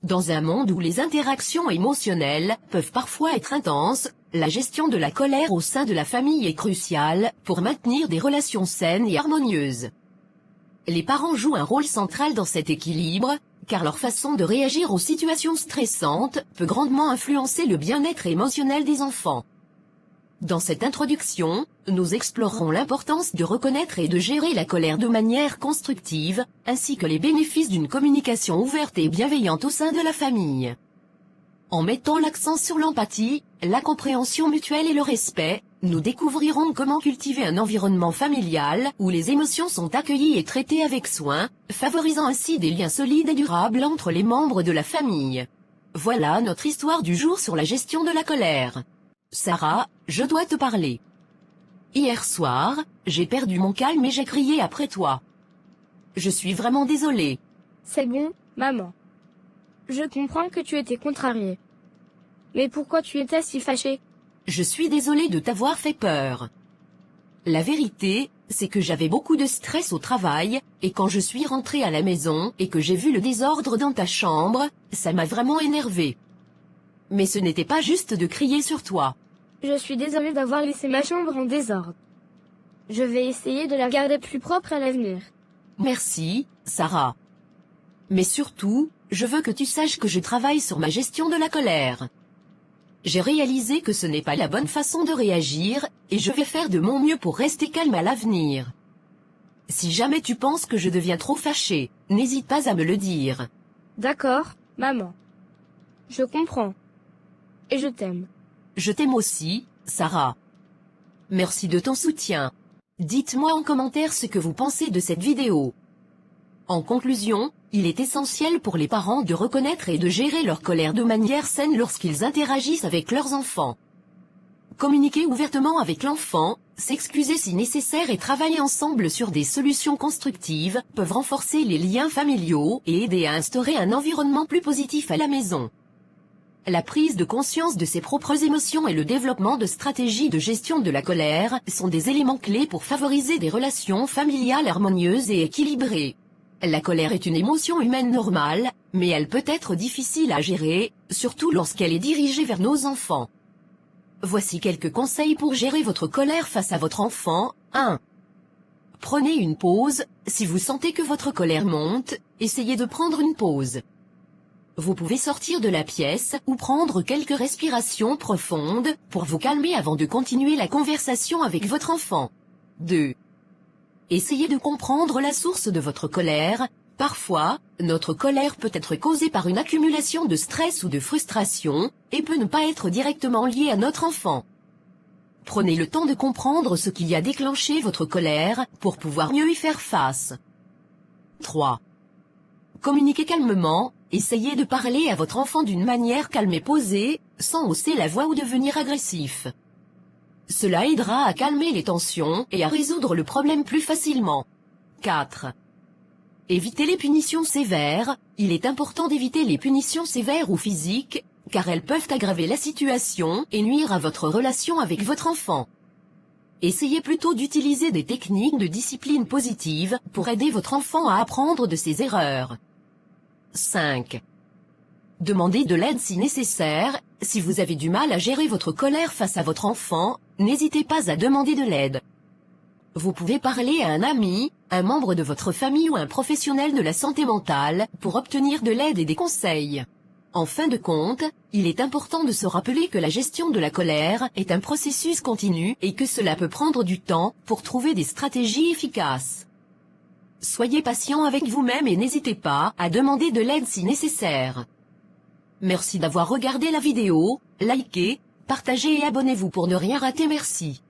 Dans un monde où les interactions émotionnelles peuvent parfois être intenses, la gestion de la colère au sein de la famille est cruciale pour maintenir des relations saines et harmonieuses. Les parents jouent un rôle central dans cet équilibre, car leur façon de réagir aux situations stressantes peut grandement influencer le bien-être émotionnel des enfants. Dans cette introduction, nous explorerons l'importance de reconnaître et de gérer la colère de manière constructive, ainsi que les bénéfices d'une communication ouverte et bienveillante au sein de la famille. En mettant l'accent sur l'empathie, la compréhension mutuelle et le respect, nous découvrirons comment cultiver un environnement familial où les émotions sont accueillies et traitées avec soin, favorisant ainsi des liens solides et durables entre les membres de la famille. Voilà notre histoire du jour sur la gestion de la colère. Sarah, je dois te parler. Hier soir, j'ai perdu mon calme et j'ai crié après toi. Je suis vraiment désolée. C'est bon, maman. Je comprends que tu étais contrariée. Mais pourquoi tu étais si fâchée? Je suis désolée de t'avoir fait peur. La vérité, c'est que j'avais beaucoup de stress au travail, et quand je suis rentrée à la maison et que j'ai vu le désordre dans ta chambre, ça m'a vraiment énervée. Mais ce n'était pas juste de crier sur toi. Je suis désolée d'avoir laissé ma chambre en désordre. Je vais essayer de la garder plus propre à l'avenir. Merci, Sarah. Mais surtout, je veux que tu saches que je travaille sur ma gestion de la colère. J'ai réalisé que ce n'est pas la bonne façon de réagir, et je vais faire de mon mieux pour rester calme à l'avenir. Si jamais tu penses que je deviens trop fâchée, n'hésite pas à me le dire. D'accord, maman. Je comprends. Et je t'aime. Je t'aime aussi, Sarah. Merci de ton soutien. Dites-moi en commentaire ce que vous pensez de cette vidéo. En conclusion, il est essentiel pour les parents de reconnaître et de gérer leur colère de manière saine lorsqu'ils interagissent avec leurs enfants. Communiquer ouvertement avec l'enfant, s'excuser si nécessaire et travailler ensemble sur des solutions constructives peuvent renforcer les liens familiaux et aider à instaurer un environnement plus positif à la maison. La prise de conscience de ses propres émotions et le développement de stratégies de gestion de la colère sont des éléments clés pour favoriser des relations familiales harmonieuses et équilibrées. La colère est une émotion humaine normale, mais elle peut être difficile à gérer, surtout lorsqu'elle est dirigée vers nos enfants. Voici quelques conseils pour gérer votre colère face à votre enfant. 1. Prenez une pause. Si vous sentez que votre colère monte, essayez de prendre une pause. Vous pouvez sortir de la pièce ou prendre quelques respirations profondes pour vous calmer avant de continuer la conversation avec votre enfant. 2. Essayez de comprendre la source de votre colère. Parfois, notre colère peut être causée par une accumulation de stress ou de frustration, et peut ne pas être directement liée à notre enfant. Prenez le temps de comprendre ce qui a déclenché votre colère, pour pouvoir mieux y faire face. 3. Communiquez calmement. Essayez de parler à votre enfant d'une manière calme et posée, sans hausser la voix ou devenir agressif. Cela aidera à calmer les tensions et à résoudre le problème plus facilement. 4. Évitez les punitions sévères. Il est important d'éviter les punitions sévères ou physiques, car elles peuvent aggraver la situation et nuire à votre relation avec votre enfant. Essayez plutôt d'utiliser des techniques de discipline positive pour aider votre enfant à apprendre de ses erreurs. 5. Demandez de l'aide si nécessaire. Si vous avez du mal à gérer votre colère face à votre enfant, n'hésitez pas à demander de l'aide. Vous pouvez parler à un ami, un membre de votre famille ou un professionnel de la santé mentale pour obtenir de l'aide et des conseils. En fin de compte, il est important de se rappeler que la gestion de la colère est un processus continu et que cela peut prendre du temps pour trouver des stratégies efficaces. Soyez patient avec vous-même et n'hésitez pas à demander de l'aide si nécessaire. Merci d'avoir regardé la vidéo, likez, partagez et abonnez-vous pour ne rien rater. Merci.